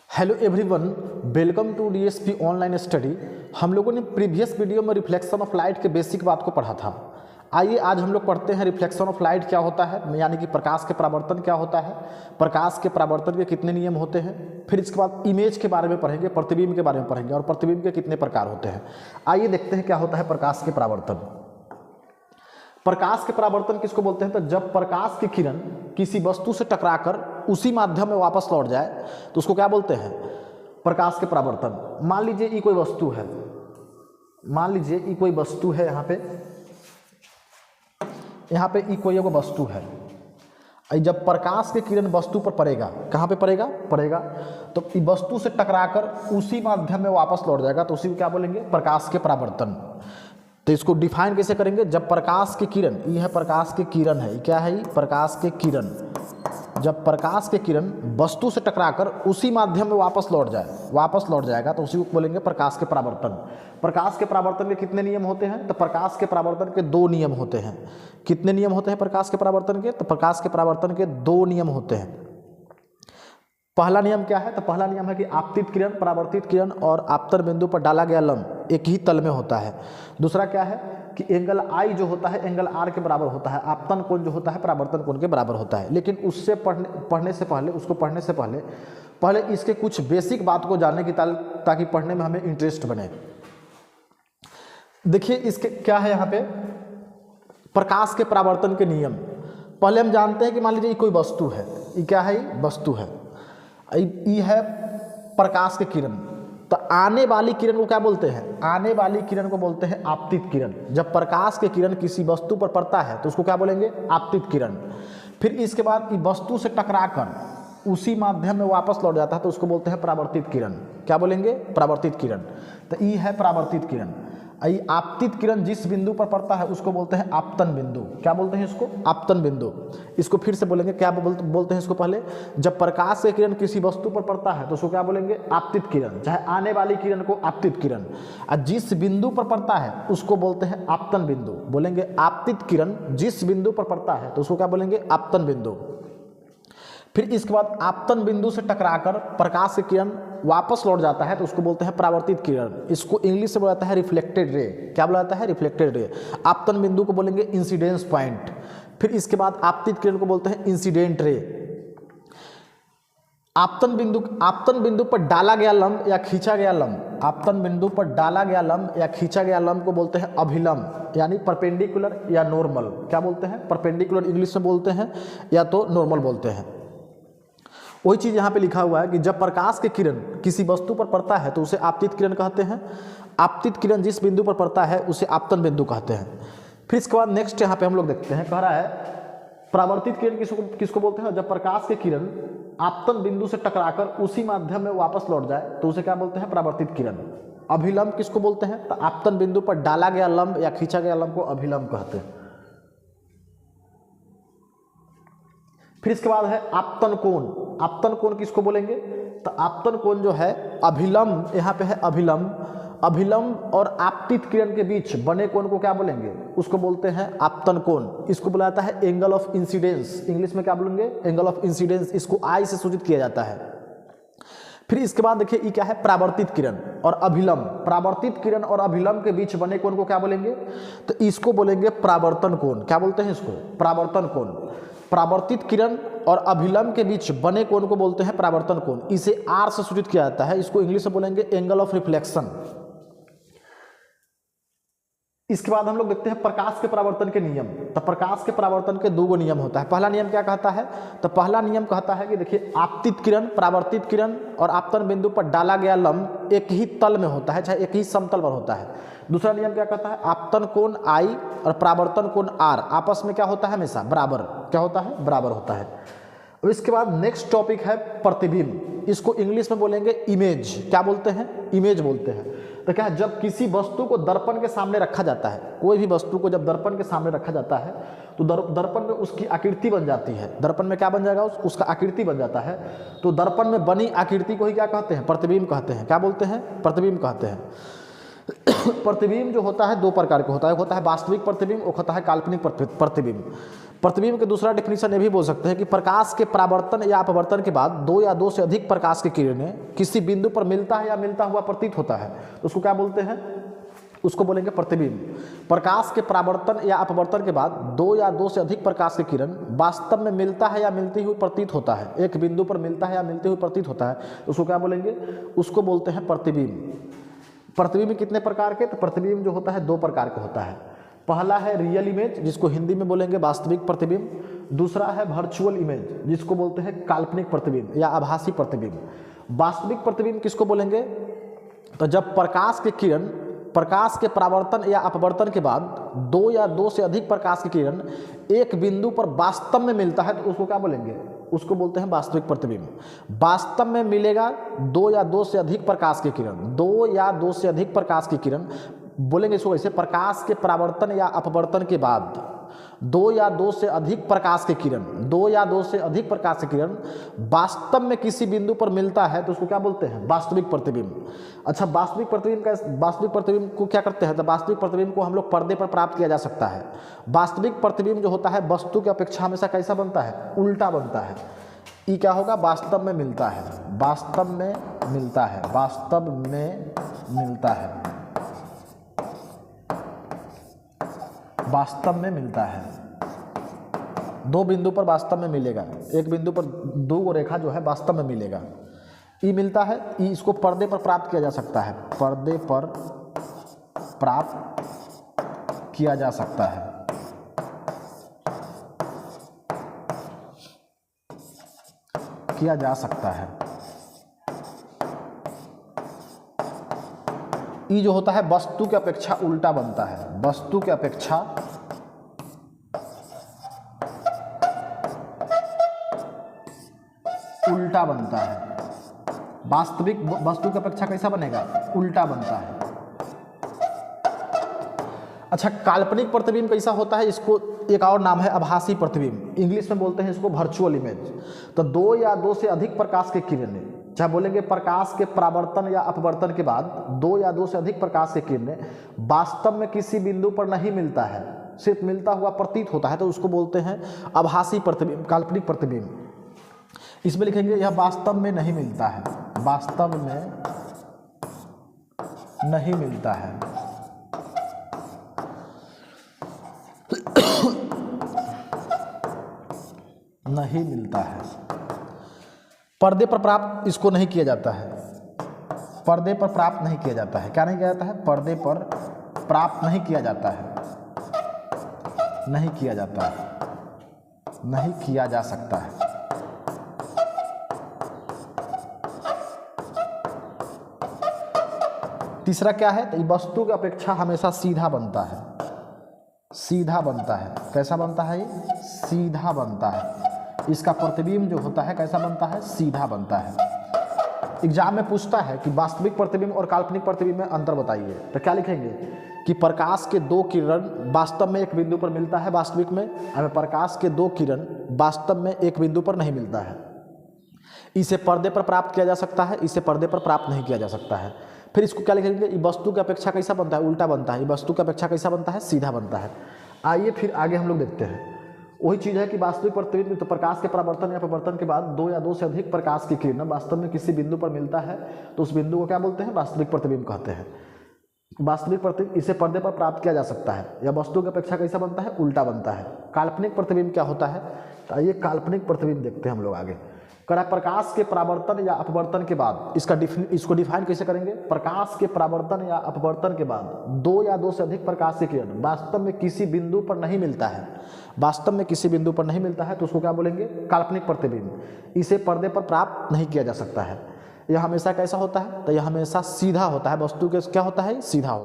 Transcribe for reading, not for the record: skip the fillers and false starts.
Hello everyone, welcome to DSP online study. हम लोगों ने प्रीवियस वीडियो में रिफ्लेक्शन ऑफ लाइट के बेसिक बात को पढ़ा था। आइए आज हम लोग पढ़ते हैं रिफ्लेक्शन ऑफ लाइट क्या होता है, यानी कि प्रकाश के परावर्तन क्या होता है, प्रकाश के परावर्तन के कितने नियम होते हैं। फिर इसके बाद इमेज के बारे में पढ़ेंगे, प्रतिबिंब के बारे में पढ़ेंगे और प्रतिबिंब के कितने प्रकार होते हैं। आइए देखते हैं क्या होता है प्रकाश के परावर्तन। प्रकाश के परावर्तन किसको बोलते हैं? तो जब प्रकाश की किरण किसी वस्तु से टकराकर उसी माध्यम में वापस लौट जाए तो उसको क्या बोलते हैं? प्रकाश के परावर्तन। मान लीजिए ये कोई वस्तु है, यहाँ पे ये कोई एगो वस्तु है। जब प्रकाश की किरण वस्तु पर पड़ेगा, कहाँ पे पड़ेगा तो ये वस्तु से टकराकर उसी माध्यम में वापस लौट जाएगा तो उसी को क्या बोलेंगे? प्रकाश के परावर्तन। तो इसको डिफाइन कैसे करेंगे? जब प्रकाश की किरण, ये है प्रकाश की किरण है, क्या है? प्रकाश की किरण। जब प्रकाश की किरण वस्तु से टकराकर उसी माध्यम में वापस लौट जाएगा तो उसी को बोलेंगे प्रकाश के परावर्तन। प्रकाश के परावर्तन के कितने नियम होते हैं? तो प्रकाश के परावर्तन के दो नियम होते हैं। कितने नियम होते हैं प्रकाश के परावर्तन के? तो प्रकाश के परावर्तन के दो नियम होते हैं। पहला नियम क्या है? तो पहला नियम है कि आपतित किरण, परावर्तित किरण और आपतन बिंदु पर डाला गया लंब एक ही तल में होता है। दूसरा क्या है कि एंगल आई जो होता है एंगल आर के बराबर होता है, आपतन कोण जो होता है परावर्तन कोण के बराबर होता है। लेकिन उससे पढ़ने से पहले इसके कुछ बेसिक बात को जानने की ताकि पढ़ने में हमें इंटरेस्ट बने। देखिए इसके क्या है यहाँ पे प्रकाश के परावर्तन के नियम। पहले हम जानते हैं कि मान लीजिए कोई वस्तु है, ये क्या है? वस्तु है, ये है प्रकाश की किरण। तो आने वाली किरण को क्या बोलते हैं? आने वाली किरण को बोलते हैं आपतित किरण। जब प्रकाश की किरण किसी वस्तु पर पड़ता है तो उसको क्या बोलेंगे? आपतित किरण। फिर इसके बाद ये वस्तु से टकराकर उसी माध्यम में वापस लौट जाता है तो उसको बोलते हैं परावर्तित किरण। क्या बोलेंगे? परावर्तित किरण। तो ये है परावर्तित किरण। ये आपतित किरण जिस बिंदु पर पड़ता है उसको बोलते हैं आपतन बिंदु। क्या बोलते हैं इसको? आपतन बिंदु। इसको फिर से बोलेंगे, क्या बोलते हैं इसको? पहले जब प्रकाश की किरण किसी वस्तु पर पड़ता है तो उसको क्या बोलेंगे? आपतित किरण, चाहे आने वाली किरण को आपतित किरण। और जिस बिंदु पर पड़ता है उसको बोलते हैं आपतन बिंदु। बोलेंगे आपतित किरण जिस बिंदु पर पड़ता है तो उसको क्या बोलेंगे? आपतन बिंदु। फिर इसके बाद आपतन बिंदु से टकराकर प्रकाश की किरण वापस लौट जाता है तो उसको बोलते हैं परावर्तित किरण। इसको इंग्लिश से बोला जाता है रिफ्लेक्टेड रे। क्या बोला जाता है? Reflected ray. आपतन बिंदु को बोलेंगे इंसिडेंस पॉइंट। फिर इसके बाद आपतित किरण को बोलते हैं इंसिडेंट रे। आपतन बिंदु पर डाला गया लंब या खींचा गया लंब, आपतन बिंदु पर डाला गया लंब या खींचा गया लंब को बोलते हैं अभिलंब, यानी परपेंडिकुलर या नॉर्मल। क्या बोलते हैं? परपेंडिकुलर इंग्लिश में बोलते हैं या तो नॉर्मल बोलते हैं। वही चीज़ यहाँ पे लिखा हुआ है कि जब प्रकाश की किरण किसी वस्तु पर पड़ता है तो उसे आपतित किरण कहते हैं। आपतित किरण जिस बिंदु पर पड़ता है उसे आपतन बिंदु कहते हैं। फिर इसके बाद नेक्स्ट यहाँ पे हम लोग देखते हैं, कह रहा है परावर्तित किरण किसको बोलते हैं? जब प्रकाश की किरण आपतन बिंदु से टकराकर उसी माध्यम में वापस लौट जाए तो उसे क्या बोलते हैं? परावर्तित किरण। अभिलंब किसको बोलते हैं? तो आपतन बिंदु पर डाला गया लंब या खींचा गया लंब को अभिलंब कहते हैं। फिर इसके बाद है आपतन कोण। आपतन कोण किसको बोलेंगे? तो आपतन कोण जो है अभिलंब, यहाँ पे है अभिलंब और आपतित किरण के बीच बने कोण को क्या बोलेंगे? उसको बोलते हैं आपतन कोण। इसको बुलाया जाता है एंगल ऑफ इंसिडेंस। इंग्लिश में क्या बोलेंगे? Angle of incidence. इसको आई से सूचित किया जाता है। फिर इसके बाद देखिए ये क्या है? परावर्तित किरण और अभिलंब। परावर्तित किरण और अभिलंब के बीच बने कोण को क्या बोलेंगे? तो इसको बोलेंगे परावर्तन कोण। क्या बोलते हैं इसको? परावर्तन कोण। परावर्तित किरण और अभिलंब के बीच बने कोण को बोलते हैं परावर्तन कोण। इसे आर से सूचित किया जाता है। इसको इंग्लिश में बोलेंगे एंगल ऑफ रिफ्लेक्शन। इसके बाद हम लोग देखते हैं प्रकाश के परावर्तन के नियम। तो प्रकाश के परावर्तन के दो नियम होता है। पहला नियम क्या कहता है? तो पहला नियम कहता है कि देखिए आपतित किरण, परावर्तित किरण और आपतन बिंदु पर डाला गया लंब एक ही तल में होता है, चाहे एक ही समतल पर होता है। दूसरा नियम क्या कहता है? आपतन कोण आई और परावर्तन कोण आर आपस में क्या होता है? हमेशा बराबर। क्या होता है? बराबर होता है। और इसके बाद नेक्स्ट टॉपिक है प्रतिबिंब। इसको इंग्लिश में बोलेंगे इमेज। क्या बोलते हैं? इमेज बोलते हैं। तो क्या है? जब किसी वस्तु को दर्पण के सामने रखा जाता है, कोई भी वस्तु को जब दर्पण के सामने रखा जाता है तो दर्पण में उसकी आकृति बन जाती है। दर्पण में क्या बन जाएगा? उसका आकृति बन जाता है। तो दर्पण में बनी आकृति को ही क्या कहते हैं? प्रतिबिंब कहते हैं। क्या बोलते हैं? प्रतिबिंब कहते हैं। प्रतिबिंब जो होता है दो प्रकार का होता है। एक होता है वास्तविक प्रतिबिंब, एक होता है काल्पनिक प्रतिबिंब। प्रतिबिंब के दूसरा डेफिनेशन ये भी बोल सकते हैं कि प्रकाश के परावर्तन या अपवर्तन के बाद दो या दो से अधिक प्रकाश की किरणें किसी बिंदु पर मिलता है या मिलता हुआ प्रतीत होता है, तो उसको क्या बोलते हैं, उसको बोलेंगे प्रतिबिंब। प्रकाश के परावर्तन या अपवर्तन के बाद दो या दो से अधिक प्रकाश की किरण वास्तव में मिलता है या मिलती हुई प्रतीत होता है, एक बिंदु पर मिलता है या मिलती हुई प्रतीत होता है, तो उसको क्या बोलेंगे, उसको बोलते हैं प्रतिबिंब। प्रतिबिंब कितने प्रकार के, तो प्रतिबिंब जो होता है दो प्रकार का होता है। पहला है रियल इमेज, जिसको हिंदी में बोलेंगे वास्तविक प्रतिबिंब। दूसरा है वर्चुअल इमेज, जिसको बोलते हैं काल्पनिक प्रतिबिंब या आभासी प्रतिबिंब। वास्तविक प्रतिबिंब किसको बोलेंगे, तो जब प्रकाश के किरण प्रकाश के परावर्तन या अपवर्तन के बाद दो या दो से अधिक प्रकाश की किरण एक बिंदु पर वास्तव में मिलता है, तो उसको क्या बोलेंगे, उसको बोलते हैं वास्तविक प्रतिबिंब। वास्तव में मिलेगा दो या दो से अधिक प्रकाश की किरण, दो या दो से अधिक प्रकाश की किरण बोलेंगे इसको ऐसे, प्रकाश के परावर्तन या अपवर्तन के बाद दो या दो से अधिक प्रकाश की किरण, दो या दो से अधिक प्रकाश की किरण वास्तव में किसी बिंदु पर मिलता है, तो उसको क्या बोलते हैं, वास्तविक प्रतिबिंब। अच्छा, वास्तविक प्रतिबिंब को क्या करते हैं, तो वास्तविक प्रतिबिंब को हम लोग पर्दे पर प्राप्त किया जा सकता है। वास्तविक प्रतिबिंब जो होता है वस्तु की अपेक्षा हमेशा कैसा बनता है, उल्टा बनता है। ये क्या होगा, वास्तव में मिलता है, वास्तव में मिलता है, वास्तव में मिलता है, वास्तव में मिलता है। दो बिंदु पर वास्तव में मिलेगा, एक बिंदु पर दो गो रेखा जो है वास्तव में मिलेगा, ई मिलता है। ई इसको पर्दे पर प्राप्त किया जा सकता है, पर्दे पर प्राप्त किया जा सकता है। किया जा सकता है। ई जो होता है वस्तु की अपेक्षा उल्टा बनता है, वस्तु की अपेक्षा उल्टा बनता है। वास्तविक वस्तु की अपेक्षा कैसा बनेगा, उल्टा बनता है। अच्छा, काल्पनिक प्रतिबिंब कैसा होता है, इसको एक और नाम है आभासी प्रतिबिंब, इंग्लिश में बोलते हैं इसको वर्चुअल इमेज। तो दो या दो से अधिक प्रकाश की किरणें, चाहे बोलेंगे प्रकाश के परावर्तन या अपवर्तन के बाद दो या दो से अधिक प्रकाश की किरणें वास्तव में किसी बिंदु पर नहीं मिलता है, सिर्फ मिलता हुआ प्रतीत होता है, तो उसको बोलते हैं आभासी प्रतिबिंब, काल्पनिक प्रतिबिंब। इसमें लिखेंगे यह वास्तव में नहीं मिलता है, वास्तव में नहीं मिलता है। नहीं मिलता है। पर्दे पर प्राप्त इसको नहीं किया जाता है, पर्दे पर प्राप्त नहीं किया जाता है। क्या नहीं किया जाता है, पर्दे पर प्राप्त नहीं किया जाता है, नहीं किया जाता है, नहीं किया जा सकता है। तीसरा क्या है, तो वस्तु की अपेक्षा हमेशा सीधा बनता है, सीधा बनता है। कैसा बनता है, ये सीधा बनता है। इसका प्रतिबिंब जो होता है कैसा बनता है, सीधा बनता है। एग्जाम में पूछता है कि वास्तविक प्रतिबिंब और काल्पनिक प्रतिबिंब में अंतर बताइए, तो क्या लिखेंगे कि प्रकाश के दो किरण वास्तव में एक बिंदु पर मिलता है, वास्तविक में हमें प्रकाश के दो किरण वास्तव में एक बिंदु पर नहीं मिलता है। इसे पर्दे पर प्राप्त किया जा सकता है, इसे पर्दे पर प्राप्त नहीं किया जा सकता है। फिर इसको क्या लिखेंगे, वस्तु की अपेक्षा कैसा बनता है, उल्टा बनता है। वस्तु की अपेक्षा कैसा बनता है, सीधा बनता है। आइए फिर आगे हम लोग देखते हैं। वही चीज़ है कि वास्तविक प्रतिबिंब, तो प्रकाश के परावर्तन या अपवर्तन के बाद दो या दो से अधिक प्रकाश की किरण वास्तव में किसी बिंदु पर मिलता है, तो उस बिंदु को क्या बोलते हैं, वास्तविक प्रतिबिंब कहते हैं। वास्तविक प्रतिबिंब इसे पर्दे पर प्राप्त किया जा सकता है, या वस्तु की अपेक्षा कैसा बनता है, उल्टा बनता है। काल्पनिक प्रतिबिंब क्या होता है, तो आइए काल्पनिक प्रतिबिंब देखते हैं हम लोग आगे। करा प्रकाश के परावर्तन या अपवर्तन के बाद इसको डिफाइन कैसे करेंगे, प्रकाश के परावर्तन या अपवर्तन के बाद दो या दो से अधिक प्रकाश की किरण वास्तव में किसी बिंदु पर नहीं मिलता है, वास्तव में किसी बिंदु पर नहीं मिलता है, तो उसको क्या बोलेंगे, काल्पनिक प्रतिबिंब। इसे पर्दे पर प्राप्त नहीं किया जा सकता है। यह हमेशा कैसा होता है, तो यह हमेशा सीधा होता है, वस्तु के क्या होता है, सीधा होता है।